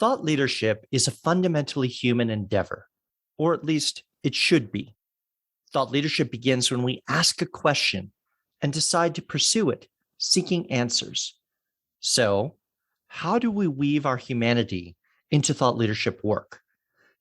Thought leadership is a fundamentally human endeavor, or at least it should be. Thought leadership begins when we ask a question and decide to pursue it, seeking answers. So, how do we weave our humanity into thought leadership work?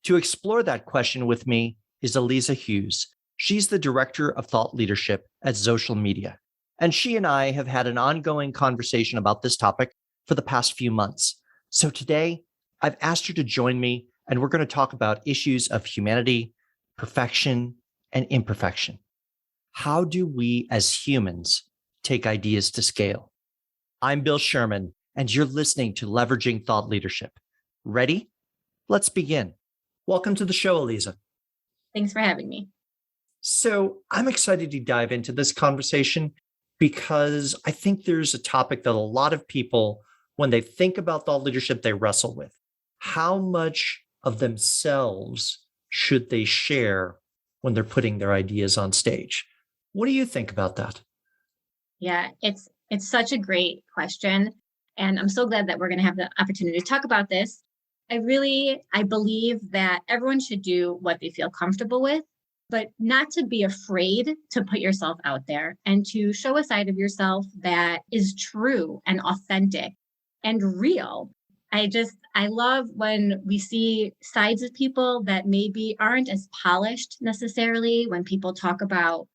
To explore that question with me is Aliza Hughes. She's the director of thought leadership at Social Media. And she and I have had an ongoing conversation about this topic for the past few months. So today, I've asked her to join me, and we're going to talk about issues of humanity, perfection, and imperfection. How do we as humans take ideas to scale? I'm Bill Sherman, and you're listening to Leveraging Thought Leadership. Ready? Let's begin. Welcome to the show, Aliza. Thanks for having me. So I'm excited to dive into this conversation because I think there's a topic that a lot of people, when they think about thought leadership, they wrestle with. How much of themselves should they share when they're putting their ideas on stage? What do you think about that? Yeah, it's such a great question. And I'm so glad that we're going to have the opportunity to talk about this. I believe that everyone should do what they feel comfortable with, but not to be afraid to put yourself out there and to show a side of yourself that is true and authentic and real. I love when we see sides of people that maybe aren't as polished necessarily when people talk about,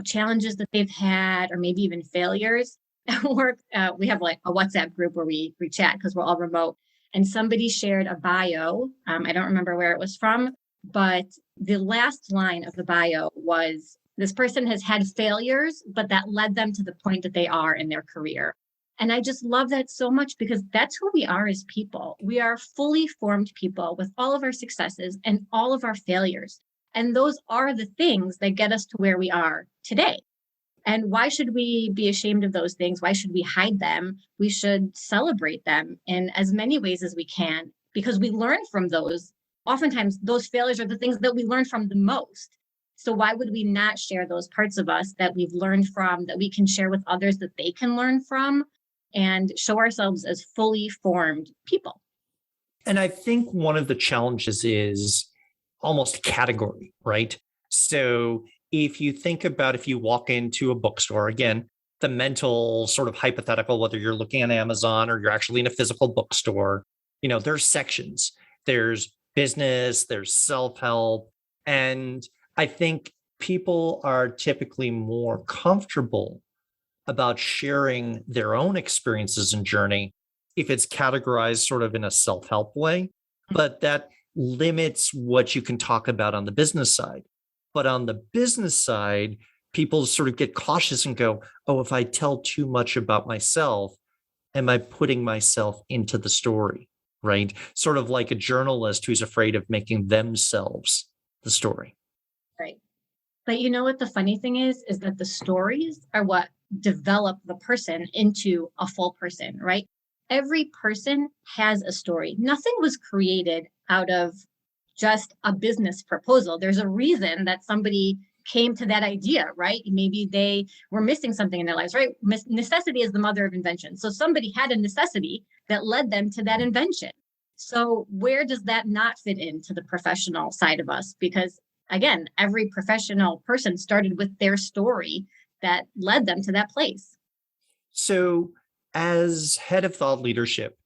challenges that they've had or maybe even failures. At work, we have like a WhatsApp group where we chat because we're all remote. And somebody shared a bio. I don't remember where it was from, but the last line of the bio was, this person has had failures, but that led them to the point that they are in their career. And I just love that so much because that's who we are as people. We are fully formed people with all of our successes and all of our failures. And those are the things that get us to where we are today. And why should we be ashamed of those things? Why should we hide them? We should celebrate them in as many ways as we can because we learn from those. Oftentimes, those failures are the things that we learn from the most. So why would we not share those parts of us that we've learned from, that we can share with others that they can learn from, and show ourselves as fully formed people? And I think one of the challenges is almost category, right? So if you think about if you walk into a bookstore, again, the mental sort of hypothetical, whether you're looking at Amazon or you're actually in a physical bookstore, there's sections. There's business, there's self-help. And I think people are typically more comfortable about sharing their own experiences and journey if it's categorized sort of in a self-help way, but that limits what you can talk about on the business side. But on the business side, people sort of get cautious and go, oh, if I tell too much about myself, am I putting myself into the story, right? Sort of like a journalist who's afraid of making themselves the story. Right. But you know what the funny thing is that the stories are what develop the person into a full person, right? Every person has a story. Nothing was created out of just a business proposal. There's a reason that somebody came to that idea, right? Maybe they were missing something in their lives, right? Necessity is the mother of invention. So somebody had a necessity that led them to that invention. So where does that not fit into the professional side of us? Because again, every professional person started with their story that led them to that place. So, as head of thought leadership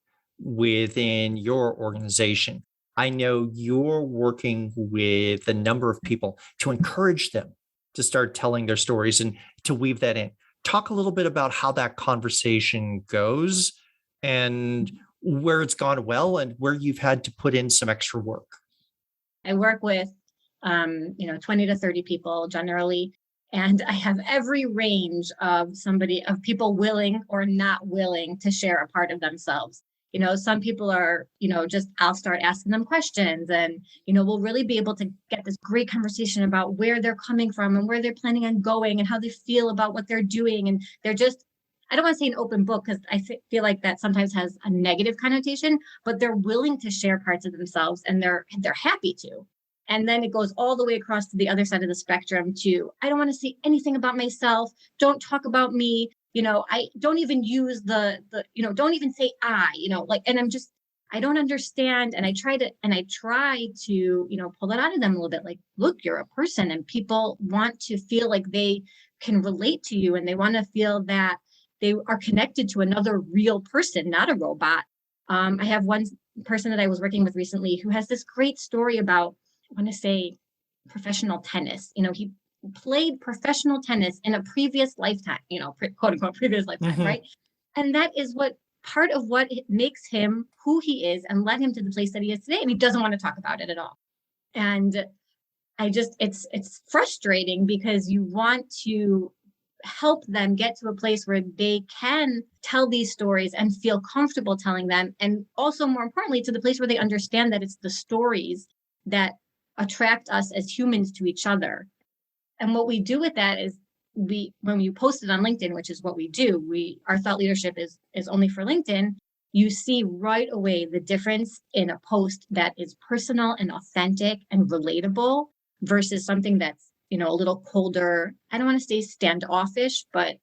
within your organization, I know you're working with a number of people to encourage them to start telling their stories and to weave that in. Talk a little bit about how that conversation goes and where it's gone well and where you've had to put in some extra work. I work with 20 to 30 people generally. And I have every range of people willing or not willing to share a part of themselves. Some people are, I'll start asking them questions and, we'll really be able to get this great conversation about where they're coming from and where they're planning on going and how they feel about what they're doing. And they're just, I don't want to say an open book because I feel like that sometimes has a negative connotation, but they're willing to share parts of themselves and they're happy to. And then it goes all the way across to the other side of the spectrum to, I don't want to say anything about myself. Don't talk about me. I don't even use don't even say I, and I don't understand. And I try to, pull it out of them a little bit. Like, look, you're a person and people want to feel like they can relate to you and they want to feel that they are connected to another real person, not a robot. I have one person that I was working with recently who has this great story about, I want to say, professional tennis. He played professional tennis in a previous lifetime, quote unquote, previous lifetime, Mhm. right? And that is what part of what makes him who he is and led him to the place that he is today. And he doesn't want to talk about it at all. And it's frustrating because you want to help them get to a place where they can tell these stories and feel comfortable telling them. And also, more importantly, to the place where they understand that it's the stories that attract us as humans to each other. And what we do with that is when you post it on LinkedIn, which is what we do, our thought leadership is only for LinkedIn. You see right away the difference in a post that is personal and authentic and relatable versus something that's, a little colder. I don't want to say standoffish, but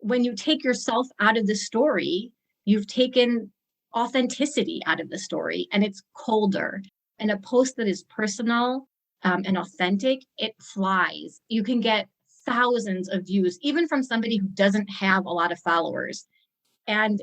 when you take yourself out of the story, you've taken authenticity out of the story and it's colder. And a post that is personal and authentic, it flies. You can get thousands of views, even from somebody who doesn't have a lot of followers. And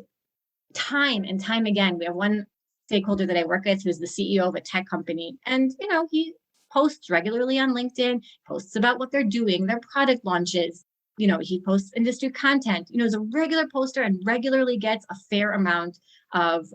time again, we have one stakeholder that I work with who's the CEO of a tech company. And, he posts regularly on LinkedIn, posts about what they're doing, their product launches. He posts industry content, is a regular poster and regularly gets a fair amount of,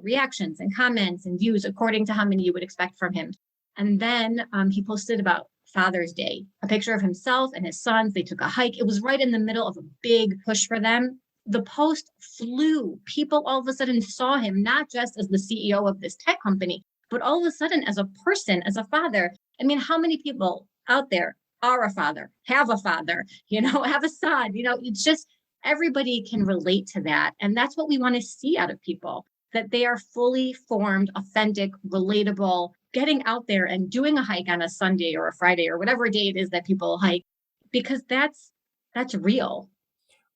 reactions and comments and views according to how many you would expect from him. And then he posted about Father's Day, a picture of himself and his sons. They took a hike. It was right in the middle of a big push for them. The post flew. People all of a sudden saw him, not just as the CEO of this tech company, but all of a sudden as a person, as a father. I mean, how many people out there are a father, have a father, have a son? It's just everybody can relate to that. And that's what we want to see out of people, that they are fully formed, authentic, relatable, getting out there and doing a hike on a Sunday or a Friday or whatever day it is that people hike, because that's real.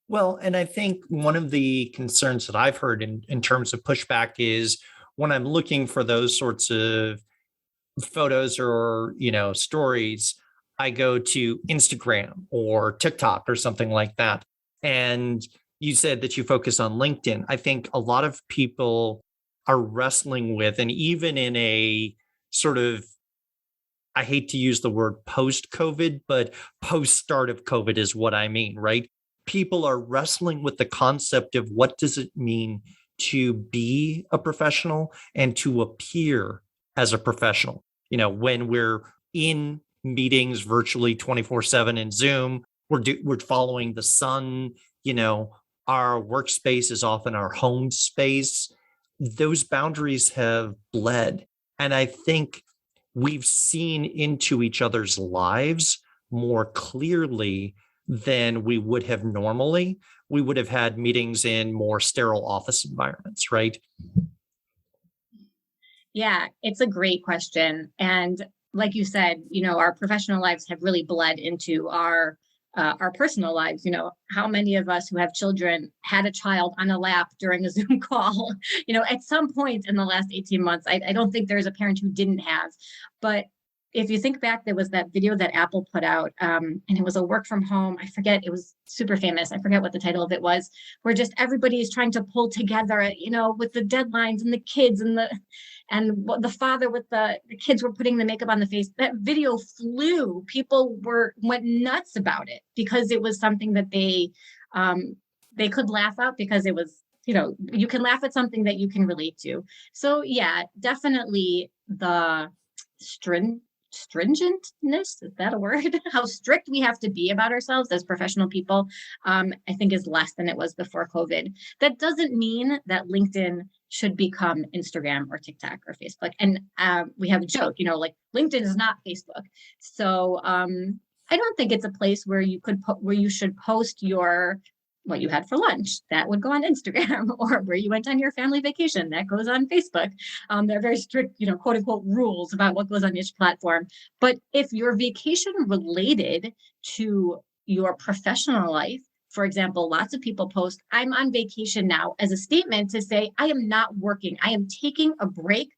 Well, and I think one of the concerns that I've heard in terms of pushback is when I'm looking for those sorts of photos or, stories, I go to Instagram or TikTok or something like that. And you said that you focus on LinkedIn. I think a lot of people are wrestling with, and even in a sort of, I hate to use the word post COVID, but post start of COVID is what I mean, right? People are wrestling with the concept of what does it mean to be a professional and to appear as a professional. When we're in meetings virtually 24/7 in Zoom, we're following the sun, our workspace is often our home space. Those boundaries have bled. And I think we've seen into each other's lives more clearly than we would have normally. We would have had meetings in more sterile office environments, right? Yeah, it's a great question. And like you said, our professional lives have really bled into our personal lives. How many of us who have children had a child on a lap during a Zoom call, at some point in the last 18 months? I don't think there's a parent who didn't have. But if you think back, there was that video that Apple put out, and it was a work from home. I forget, it was super famous. I forget what the title of it was, where just everybody is trying to pull together, with the deadlines and the kids and the father with the kids were putting the makeup on the face. That video flew. People went nuts about it because it was something that they could laugh at, because it was, you can laugh at something that you can relate to. So yeah, definitely the stringentness, is that a word? How strict we have to be about ourselves as professional people, I think is less than it was before COVID. That doesn't mean that LinkedIn should become Instagram or TikTok or Facebook. And we have a joke, like LinkedIn is not Facebook. So I don't think it's a place where you should post what you had for lunch. That would go on Instagram, or where you went on your family vacation. That goes on Facebook. There are very strict, quote unquote, rules about what goes on each platform. But if your vacation related to your professional life, For example, lots of people post, I'm on vacation now, as a statement to say, I am not working. I am taking a break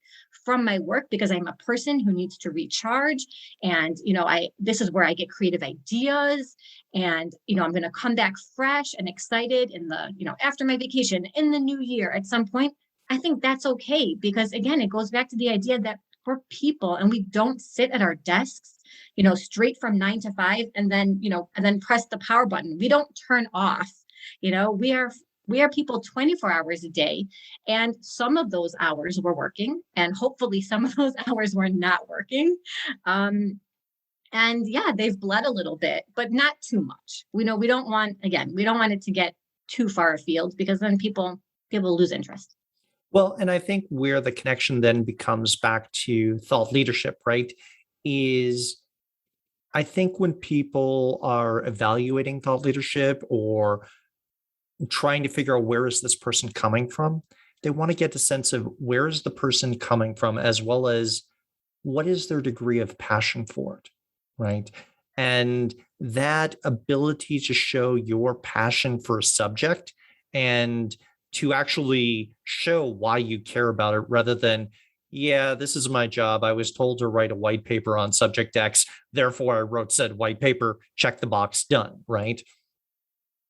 from my work because I'm a person who needs to recharge. And, this is where I get creative ideas. And, I'm going to come back fresh and excited in the, after my vacation in the new year at some point. I think that's okay because, again, it goes back to the idea that we're people and we don't sit at our desks, straight from 9 to 5 and then press the power button. We don't turn off. We are people 24 hours a day. And some of those hours we're working, and hopefully some of those hours we're not working. And yeah, they've bled a little bit, but not too much. We don't want it to get too far afield because then people lose interest. Well, and I think where the connection then becomes back to thought leadership, right? Is I think when people are evaluating thought leadership or trying to figure out where is this person coming from, they want to get a sense of where is the person coming from, as well as what is their degree of passion for it, right? And that ability to show your passion for a subject and to actually show why you care about it rather than, yeah, this is my job. I was told to write a white paper on subject X. Therefore, I wrote said white paper, check the box, done, right?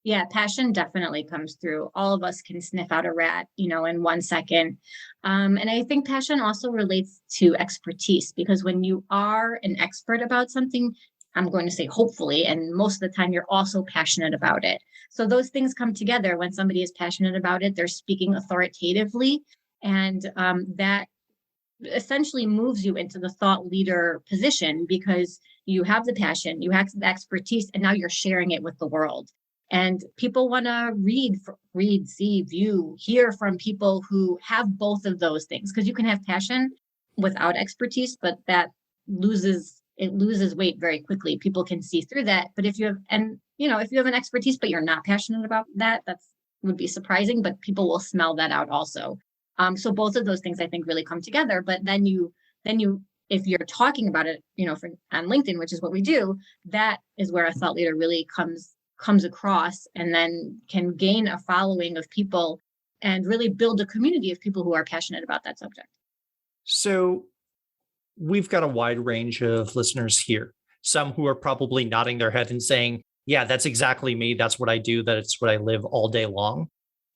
Yeah, passion definitely comes through. All of us can sniff out a rat, in 1 second. And I think passion also relates to expertise because when you are an expert about something, I'm going to say hopefully, and most of the time you're also passionate about it. So those things come together. When somebody is passionate about it, they're speaking authoritatively. And that essentially moves you into the thought leader position because you have the passion, you have the expertise, and now you're sharing it with the world. And people want to read, see, view, hear from people who have both of those things. Because you can have passion without expertise, but it loses weight very quickly. People can see through that. But if you have an expertise, but you're not passionate about that, would be surprising, but people will smell that out also. So both of those things I think really come together. But then if you're talking about it, on LinkedIn, which is what we do, that is where a thought leader really comes across and then can gain a following of people and really build a community of people who are passionate about that subject. So we've got a wide range of listeners here. Some who are probably nodding their head and saying, yeah, that's exactly me. That's what I do. That's what I live all day long.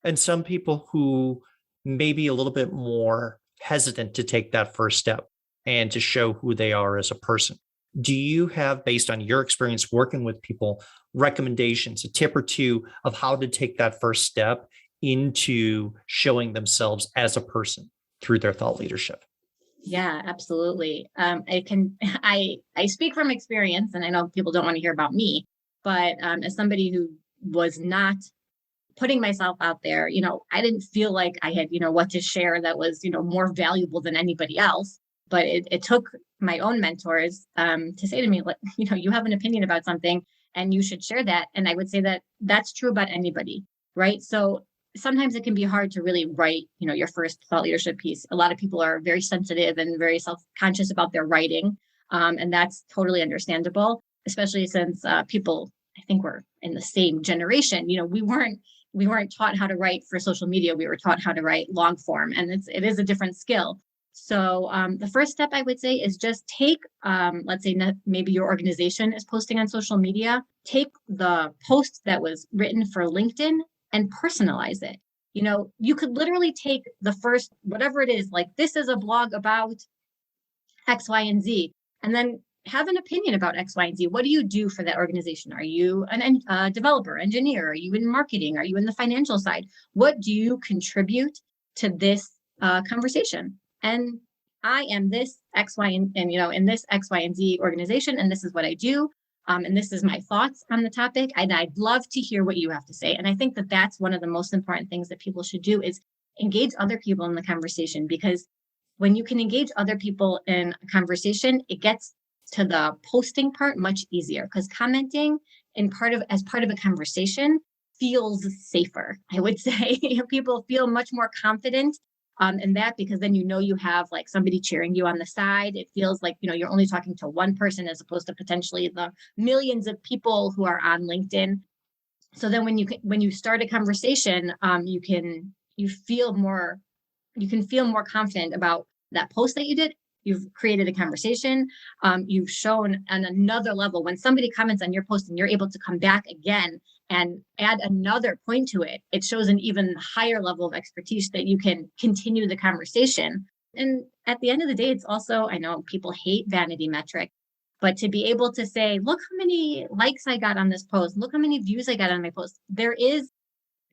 And some people who may be a little bit more hesitant to take that first step and to show who they are as a person. Do you have, based on your experience working with people, recommendations, a tip or two of how to take that first step into showing themselves as a person through their thought leadership? Yeah, absolutely. I speak from experience, and I know people don't want to hear about me, but as somebody who was not putting myself out there, I didn't feel like I had, what to share that was, more valuable than anybody else. But it took my own mentors to say to me, like, you have an opinion about something and you should share that. And I would say that that's true about anybody, right? So sometimes it can be hard to really write, your first thought leadership piece. A lot of people are very sensitive and very self-conscious about their writing. And that's totally understandable, especially since people, I think we're in the same generation. We weren't taught how to write for social media. We were taught how to write long form, and it is a different skill. So the first step I would say is just take, let's say maybe your organization is posting on social media, take the post that was written for LinkedIn and personalize it. You could literally take the first, whatever it is, like this is a blog about X, Y, and Z, and then have an opinion about X, Y, and Z. What do you do for that organization? Are you a developer, engineer? Are you in marketing? Are you in the financial side? What do you contribute to this conversation? And I am this X, Y, and in this X, Y, and Z organization, and this is what I do. And this is my thoughts on the topic. I'd love to hear what you have to say. And I think that that's one of the most important things that people should do is engage other people in the conversation, because when you can engage other people in a conversation, it gets to the posting part much easier, because commenting as part of a conversation feels safer. I would say people feel much more confident in that, because then you have like somebody cheering you on the side. It feels like you're only talking to one person as opposed to potentially the millions of people who are on LinkedIn. So then when you start a conversation, you feel more you can feel more confident about that post that you did. You've created a conversation. You've shown on another level when somebody comments on your post and you're able to come back again and add another point to it. It shows an even higher level of expertise that you can continue the conversation. And at the end of the day, it's also, I know people hate vanity metric, but to be able to say, look how many likes I got on this post, look how many views I got on my post, there is,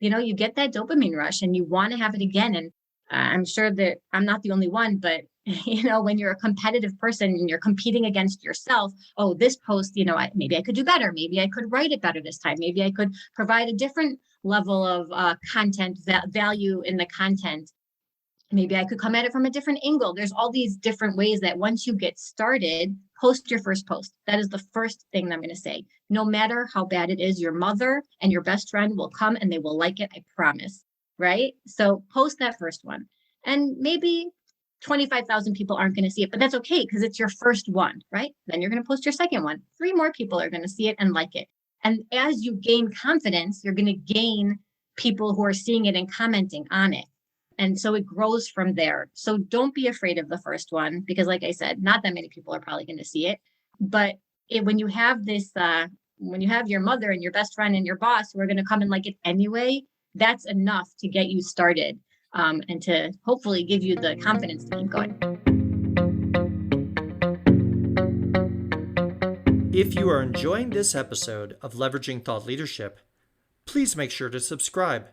you get that dopamine rush and you want to have it again. And I'm sure that I'm not the only one, but when you're a competitive person and you're competing against yourself, oh, this post, maybe I could do better. Maybe I could write it better this time. Maybe I could provide a different level of content, value in the content. Maybe I could come at it from a different angle. There's all these different ways that once you get started, post your first post. That is the first thing that I'm going to say. No matter how bad it is, your mother and your best friend will come and they will like it. I promise. Right? So post that first one. And maybe 25,000 people aren't going to see it, but that's okay because it's your first one, right? Then you're going to post your second one. 3 more people are going to see it and like it. And as you gain confidence, you're going to gain people who are seeing it and commenting on it. And so it grows from there. So don't be afraid of the first one, because like I said, not that many people are probably going to see it. But when you have when you have your mother and your best friend and your boss who are going to come and like it anyway, that's enough to get you started and to hopefully give you the confidence to keep going. If you are enjoying this episode of Leveraging Thought Leadership, please make sure to subscribe.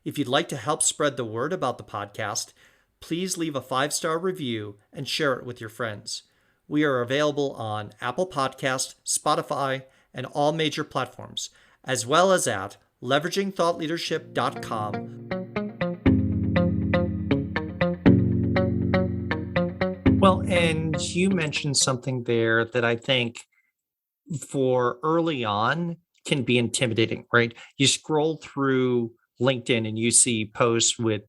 If you'd like to help spread the word about the podcast, please leave a 5-star review and share it with your friends. We are available on Apple Podcast, Spotify, and all major platforms, as well as at leveragingthoughtleadership.com. Well, and you mentioned something there that I think for early on can be intimidating, right? You scroll through LinkedIn and you see posts with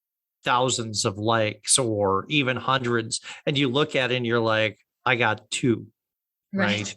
thousands of likes or even hundreds, and you look at it and you're like, I got 2, right?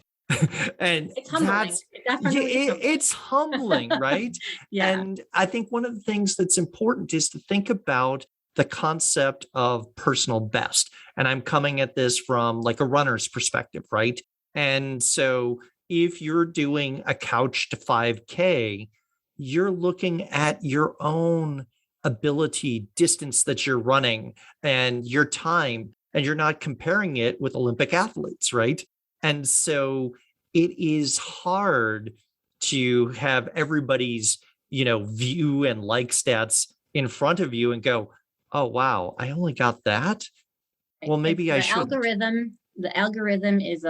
And it's humbling. It's humbling, right? Yeah. And I think one of the things that's important is to think about the concept of personal best. And I'm coming at this from like a runner's perspective, right? And so if you're doing a couch to 5K, you're looking at your own ability, distance that you're running, and your time, and you're not comparing it with Olympic athletes, right? And so it is hard to have everybody's, view and like stats in front of you and go, oh, wow, I only got that. Well, maybe I should. The algorithm is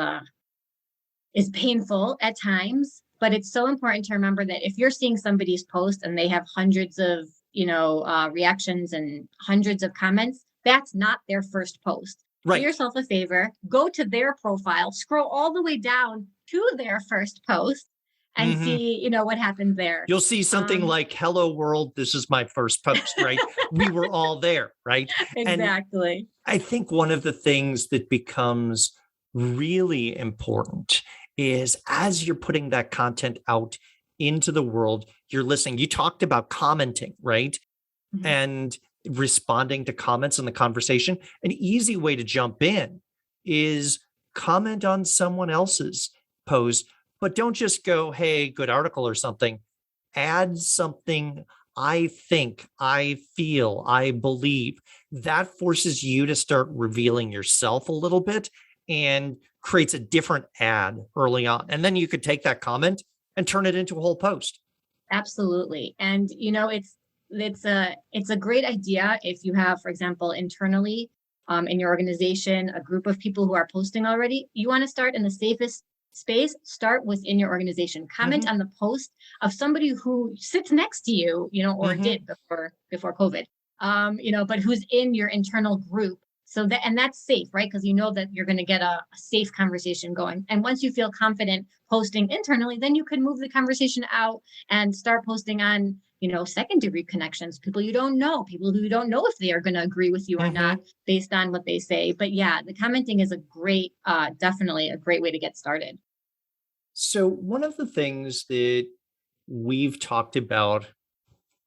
painful at times, but it's so important to remember that if you're seeing somebody's post and they have hundreds of, reactions and hundreds of comments, that's not their first post. Right. Do yourself a favor, go to their profile, scroll all the way down to their first post and see, what happened there. You'll see something like, hello world, this is my first post, right? We were all there, right? Exactly. And I think one of the things that becomes really important is as you're putting that content out into the world, you're listening. You talked about commenting, right? Mm-hmm. And responding to comments in the conversation. An easy way to jump in is comment on someone else's post, but don't just go, hey, good article or something. Add something, I think, I feel, I believe. That forces you to start revealing yourself a little bit and creates a different ad early on. And then you could take that comment and turn it into a whole post. Absolutely. And, it's a great idea if you have, for example, internally in your organization, a group of people who are posting already. You want to start in the safest space, start within your organization. Comment on the post of somebody who sits next to you, or did before COVID, but who's in your internal group. So that's safe, right? Because you know that you're going to get a safe conversation going. And once you feel confident posting internally, then you can move the conversation out and start posting on, secondary connections, people you don't know, people who you don't know if they are going to agree with you or not based on what they say. But yeah, the commenting is definitely a great way to get started. So one of the things that we've talked about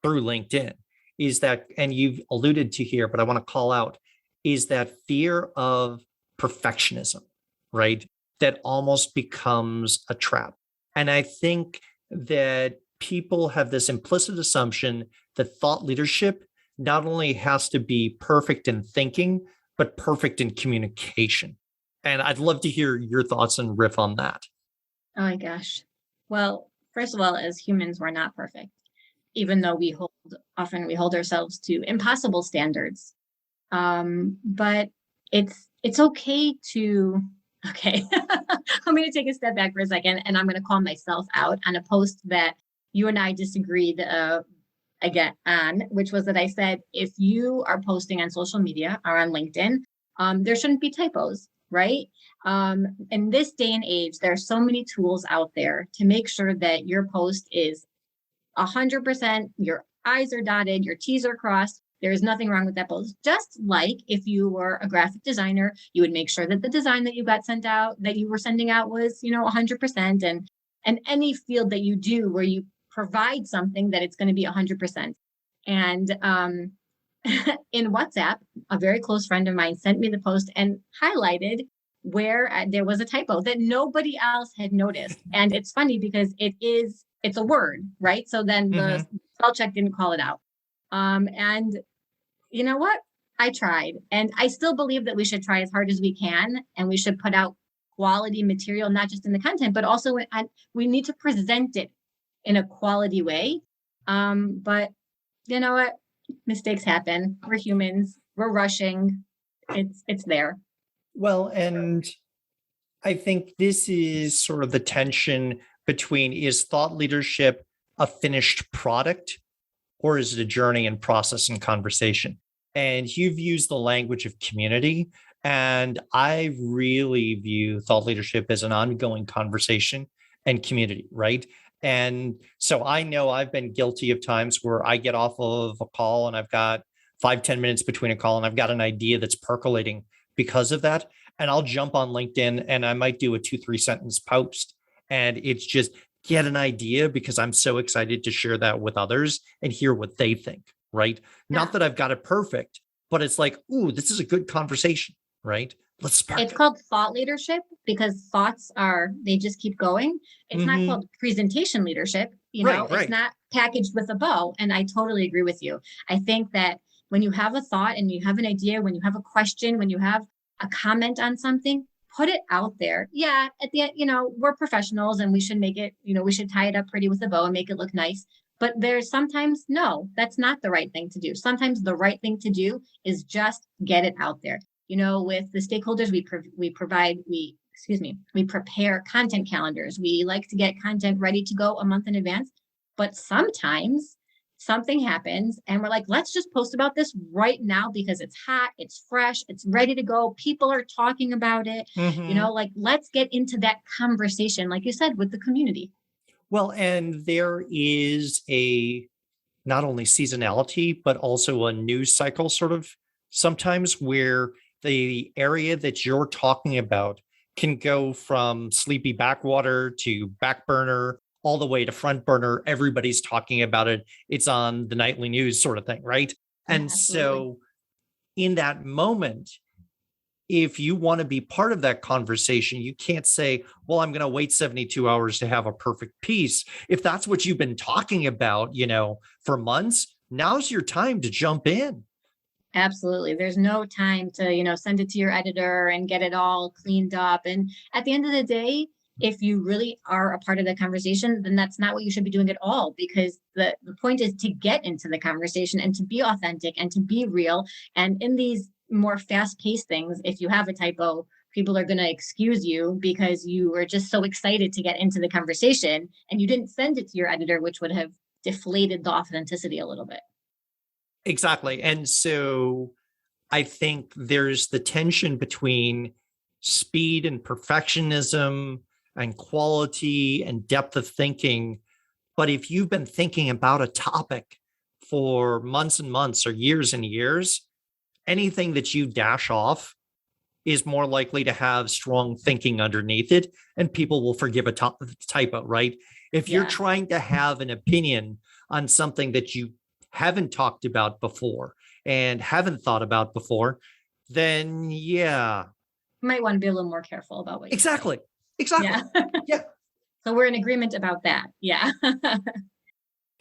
through LinkedIn is that, and you've alluded to here, but I want to call out, is that fear of perfectionism, right? That almost becomes a trap. And I think that people have this implicit assumption that thought leadership not only has to be perfect in thinking, but perfect in communication. And I'd love to hear your thoughts and riff on that. Oh my gosh. Well, first of all, as humans, we're not perfect, even though we hold ourselves to impossible standards. But it's okay to okay. I'm going to take a step back for a second, and I'm going to call myself out on a post that you and I disagreed again on, which was that I said if you are posting on social media or on LinkedIn, there shouldn't be typos, right? In this day and age, there are so many tools out there to make sure that your post is 100%, your I's are dotted, your T's are crossed. There is nothing wrong with that post. Just like if you were a graphic designer, you would make sure that the design that you got sent out, that you were sending out was, 100%. And any field that you do where you provide something that it's going to be 100%. And in WhatsApp, a very close friend of mine sent me the post and highlighted where there was a typo that nobody else had noticed. And it's funny because it's a word, right? So then the Mhm. spell check didn't call it out. And you know what? I tried, and I still believe that we should try as hard as we can, and we should put out quality material, not just in the content, but also we need to present it in a quality way. But you know what? Mistakes happen. We're humans. We're rushing. It's there. Well, and I think this is sort of the tension between, is thought leadership a finished product, or is it a journey and process and conversation? And you've used the language of community. And I really view thought leadership as an ongoing conversation and community, right? And so I know I've been guilty of times where I get off of a call and I've got 5, 10 minutes between a call and I've got an idea that's percolating because of that. And I'll jump on LinkedIn and I might do a 2, 3 sentence post. And it's just get an idea because I'm so excited to share that with others and hear what they think, right? Not Yeah. that I've got it perfect, but it's like, ooh, this is a good conversation, right? Let's spark It's it. called thought leadership because they just keep going. It's not Hmm. called presentation leadership. Right, It's right. not packaged with a bow. And I totally agree with you. I think that when you have a thought and you have an idea, when you have a question, when you have a comment on something, put it out there. Yeah, at the end, we're professionals and we should make it, we should tie it up pretty with a bow and make it look nice. But there's sometimes, no, that's not the right thing to do. Sometimes the right thing to do is just get it out there. With the stakeholders, we prepare content calendars. We like to get content ready to go a month in advance. But sometimes something happens and we're like, let's just post about this right now because it's hot, it's fresh, it's ready to go. People are talking about it. Hmm. Like let's get into that conversation, like you said, with the community. Well, and there is a not only seasonality, but also a news cycle sort of sometimes where the area that you're talking about can go from sleepy backwater to back burner all the way to front burner. Everybody's talking about it. It's on the nightly news sort of thing, right? Yeah, And absolutely. so in that moment, if you want to be part of that conversation, you can't say, well, I'm going to wait 72 hours to have a perfect piece. If that's what you've been talking about, for months, now's your time to jump in. Absolutely. There's no time to, send it to your editor and get it all cleaned up. And at the end of the day, if you really are a part of the conversation, then that's not what you should be doing at all, because the point is to get into the conversation and to be authentic and to be real. And in these more fast paced things, if you have a typo, people are going to excuse you because you were just so excited to get into the conversation and you didn't send it to your editor, which would have deflated the authenticity a little bit. Exactly. And so I think there's the tension between speed and perfectionism and quality and depth of thinking. But if you've been thinking about a topic for months and months or years and years, anything that you dash off is more likely to have strong thinking underneath it, and people will forgive a typo, right? If you're Yeah. trying to have an opinion on something that you haven't talked about before and haven't thought about before, then yeah, You might want to be a little more careful about what you say. exactly. Exactly. Yeah. Yeah. So we're in agreement about that. Yeah.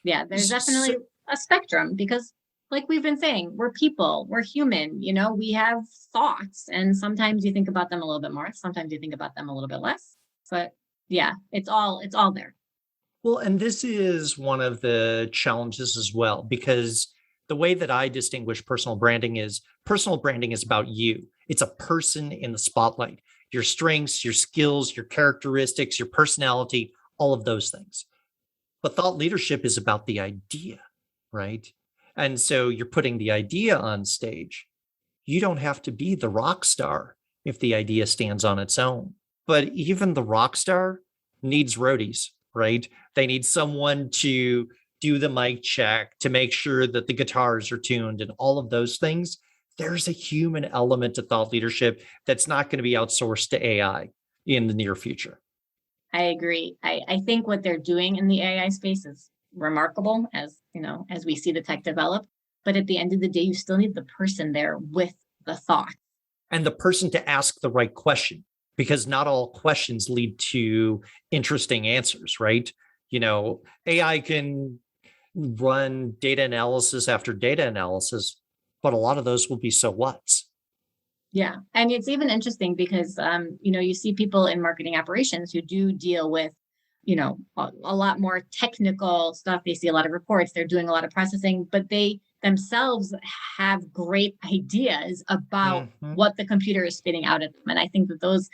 Yeah, there's So, definitely a spectrum because like we've been saying, we're people, we're human, we have thoughts and sometimes you think about them a little bit more, sometimes you think about them a little bit less. But yeah, it's all there. well, and this is one of the challenges as well, because the way that I distinguish personal branding is about you. It's a person in the spotlight, your strengths, your skills, your characteristics, your personality, all of those things. But thought leadership is about the idea, right? And so you're putting the idea on stage. You don't have to be the rock star if the idea stands on its own. But even the rock star needs roadies, right? They need someone to do the mic check, to make sure that the guitars are tuned and all of those things. There's a human element to thought leadership that's not going to be outsourced to AI in the near future. I agree. I think what they're doing in the AI space is remarkable as we see the tech develop. But at the end of the day, you still need the person there with the thought. And the person to ask the right question, because not all questions lead to interesting answers, right? AI can run data analysis after data analysis, but a lot of those will be so what's. Yeah. And it's even interesting because, you see people in marketing operations who do deal with, a lot more technical stuff. They see a lot of reports, they're doing a lot of processing, but they themselves have great ideas about Mhm. what the computer is spitting out at them. And I think that those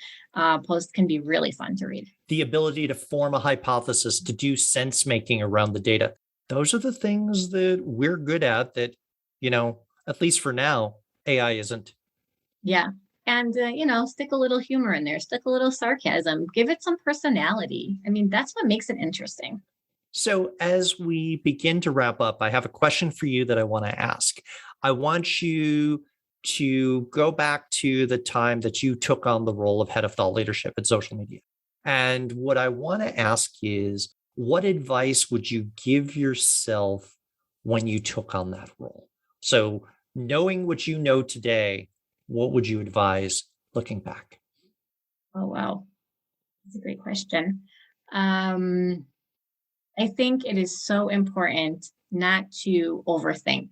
posts can be really fun to read. The ability to form a hypothesis, to do sense making around the data. Those are the things that we're good at that, at least for now, AI isn't. Yeah. And, stick a little humor in there, stick a little sarcasm, give it some personality. I mean, that's what makes it interesting. So, as we begin to wrap up, I have a question for you that I want to ask. I want you to go back to the time that you took on the role of head of thought leadership at social media. And what I want to ask is, what advice would you give yourself when you took on that role? So, knowing what you know today, what would you advise looking back? Oh, wow. That's a great question. Um, I think it is so important not to overthink.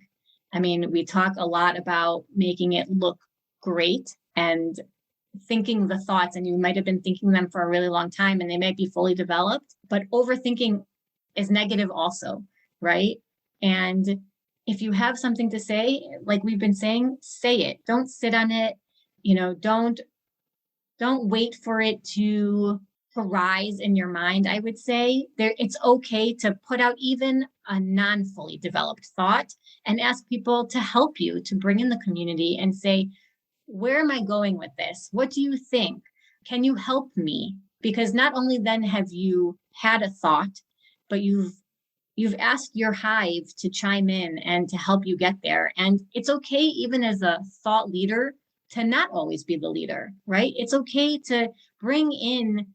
I mean, we talk a lot about making it look great and thinking the thoughts, and you might have been thinking them for a really long time and they might be fully developed, but overthinking is negative also, right? And if you have something to say, like we've been saying, say it. Don't sit on it. Don't wait for it to rise in your mind. I would say it's okay to put out even a non-fully developed thought and ask people to help you to bring in the community and say, where am I going with this? What do you think? Can you help me? Because not only then have you had a thought, but you've asked your hive to chime in and to help you get there. And it's okay, even as a thought leader, to not always be the leader, right? It's okay to bring in,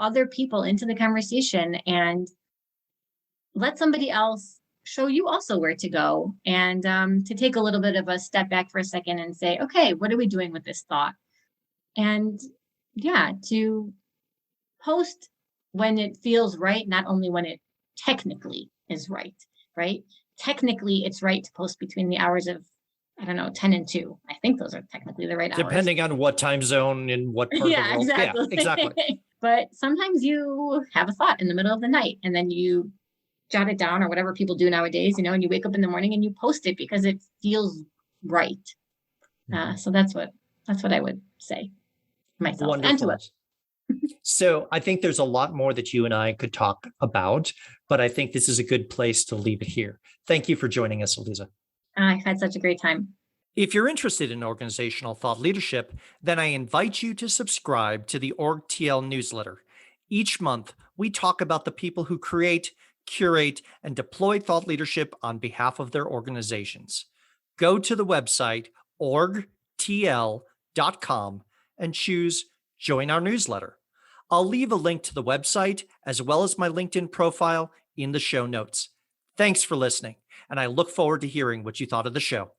other people into the conversation and let somebody else show you also where to go and to take a little bit of a step back for a second and say, okay, what are we doing with this thought? And yeah, to post when it feels right, not only when it technically is right, right? Technically, it's right to post between the hours of, I don't know, 10 and 2. I think those are technically the right hours. Depending on what time zone and what part of the Yeah, world. Yeah, exactly. exactly. But sometimes you have a thought in the middle of the night and then you jot it down or whatever people do nowadays, and you wake up in the morning and you post it because it feels right. So that's what I would say myself and to Wonderful. others. So I think there's a lot more that you and I could talk about, but I think this is a good place to leave it here. Thank you for joining us, Aliza. I had such a great time. If you're interested in organizational thought leadership, then I invite you to subscribe to the OrgTL newsletter. Each month, we talk about the people who create, curate, and deploy thought leadership on behalf of their organizations. Go to the website orgtl.com and choose Join Our Newsletter. I'll leave a link to the website as well as my LinkedIn profile in the show notes. Thanks for listening, and I look forward to hearing what you thought of the show.